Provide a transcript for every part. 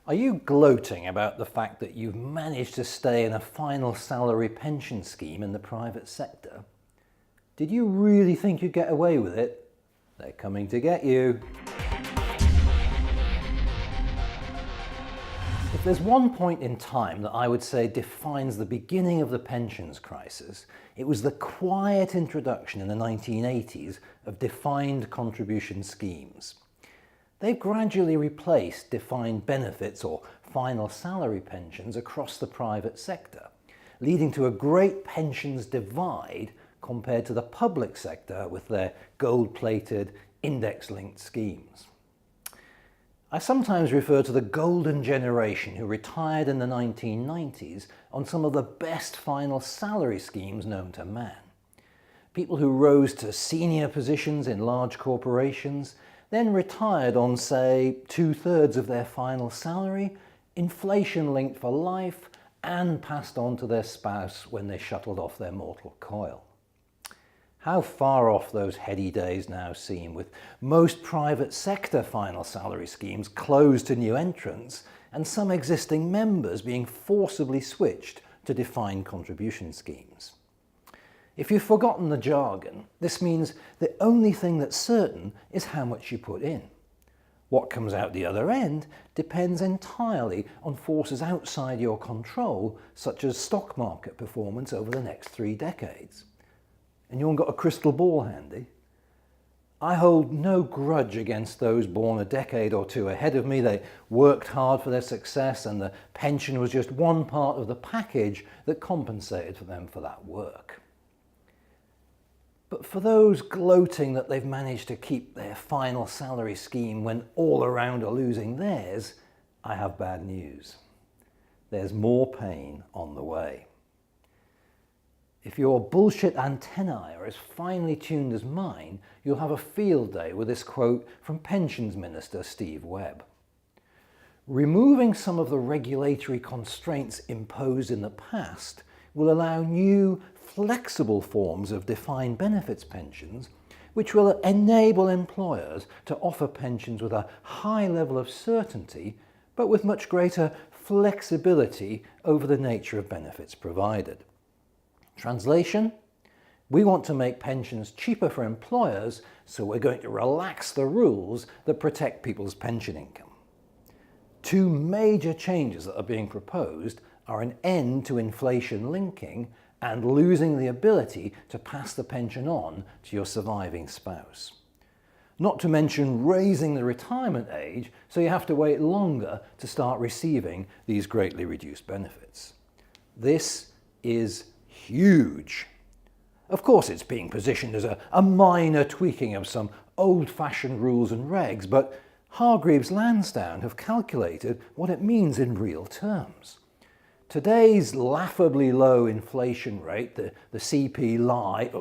Are you gloating about the fact that you've managed to stay in a final salary pension scheme in the private sector? Did you really think you'd get away with it? They're coming to get you. If there's one point in time that I would say defines the beginning of the pensions crisis, it was the quiet introduction in the 1980s of defined contribution schemes. They've gradually replaced defined benefits or final salary pensions across the private sector, leading to a great pensions divide compared to the public sector with their gold-plated, index-linked schemes. I sometimes refer to the golden generation who retired in the 1990s on some of the best final salary schemes known to man. People who rose to senior positions in large corporations, then retired on, say, 2/3 of their final salary, inflation-linked for life, and passed on to their spouse when they shuttled off their mortal coil. How far off those heady days now seem, with most private sector final salary schemes closed to new entrants and some existing members being forcibly switched to defined contribution schemes. If you've forgotten the jargon, this means the only thing that's certain is how much you put in. What comes out the other end depends entirely on forces outside your control, such as stock market performance over the next 3 decades. And you haven't got a crystal ball handy? I hold no grudge against those born a decade or two ahead of me. They worked hard for their success, and the pension was just one part of the package that compensated for them for that work. But for those gloating that they've managed to keep their final salary scheme when all around are losing theirs, I have bad news. There's more pain on the way. If your bullshit antennae are as finely tuned as mine, you'll have a field day with this quote from Pensions Minister Steve Webb. Removing some of the regulatory constraints imposed in the past will allow new, flexible forms of defined benefits pensions, which will enable employers to offer pensions with a high level of certainty, but with much greater flexibility over the nature of benefits provided. Translation: we want to make pensions cheaper for employers, so we're going to relax the rules that protect people's pension income. 2 major changes that are being proposed are an end to inflation linking and losing the ability to pass the pension on to your surviving spouse. Not to mention raising the retirement age, so you have to wait longer to start receiving these greatly reduced benefits. This is huge. Of course, it's being positioned as a minor tweaking of some old-fashioned rules and regs, but Hargreaves Lansdown have calculated what it means in real terms. Today's laughably low inflation rate, the CPI,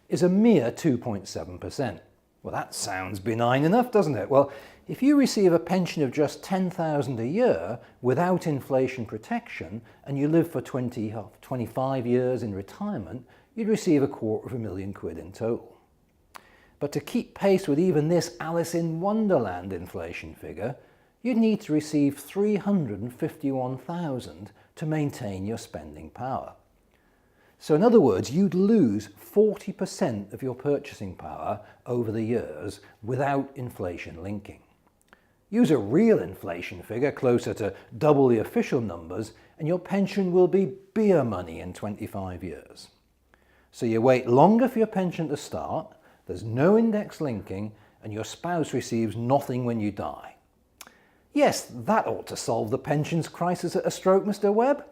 is a mere 2.7%. Well, that sounds benign enough, doesn't it? Well, if you receive a pension of just $10,000 a year without inflation protection and you live for 25 years in retirement, you'd receive £250,000 in total. But to keep pace with even this Alice in Wonderland inflation figure, you'd need to receive $351,000 to maintain your spending power. So in other words, you'd lose 40% of your purchasing power over the years without inflation linking. Use a real inflation figure closer to double the official numbers and your pension will be beer money in 25 years. So you wait longer for your pension to start, there's no index linking, and your spouse receives nothing when you die. Yes, that ought to solve the pensions crisis at a stroke, Mr. Webb.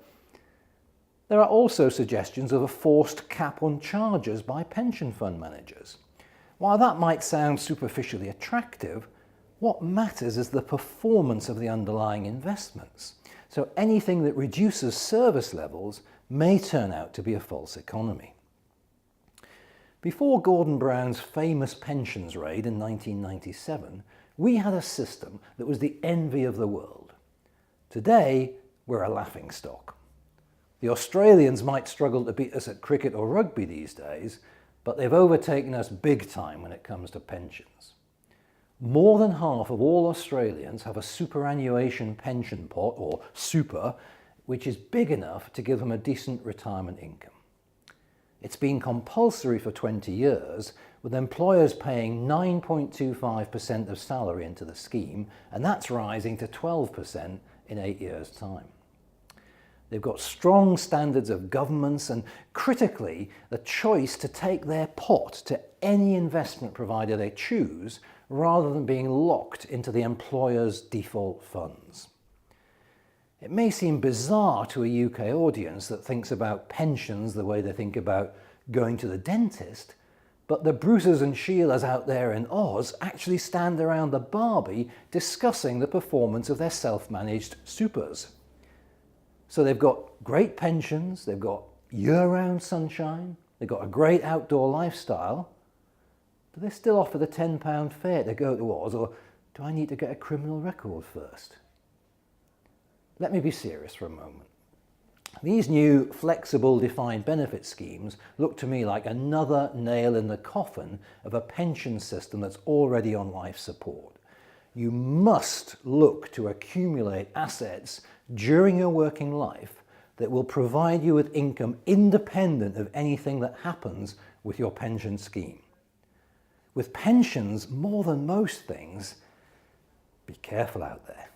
There are also suggestions of a forced cap on charges by pension fund managers. While that might sound superficially attractive, what matters is the performance of the underlying investments. So anything that reduces service levels may turn out to be a false economy. Before Gordon Brown's famous pensions raid in 1997, we had a system that was the envy of the world. Today, we're a laughingstock. The Australians might struggle to beat us at cricket or rugby these days, but they've overtaken us big time when it comes to pensions. More than half of all Australians have a superannuation pension pot, or super, which is big enough to give them a decent retirement income. It's been compulsory for 20 years, with employers paying 9.25% of salary into the scheme, and that's rising to 12% in 8 years' time. They've got strong standards of governance and, critically, the choice to take their pot to any investment provider they choose, rather than being locked into the employer's default funds. It may seem bizarre to a UK audience that thinks about pensions the way they think about going to the dentist, but the Bruces and Sheilas out there in Oz actually stand around the Barbie discussing the performance of their self-managed supers. So they've got great pensions, they've got year-round sunshine, they've got a great outdoor lifestyle. Do they still offer the £10 fare to go to Oz, or do I need to get a criminal record first? Let me be serious for a moment. These new flexible defined benefit schemes look to me like another nail in the coffin of a pension system that's already on life support. You must look to accumulate assets during your working life that will provide you with income independent of anything that happens with your pension scheme. With pensions, more than most things, be careful out there.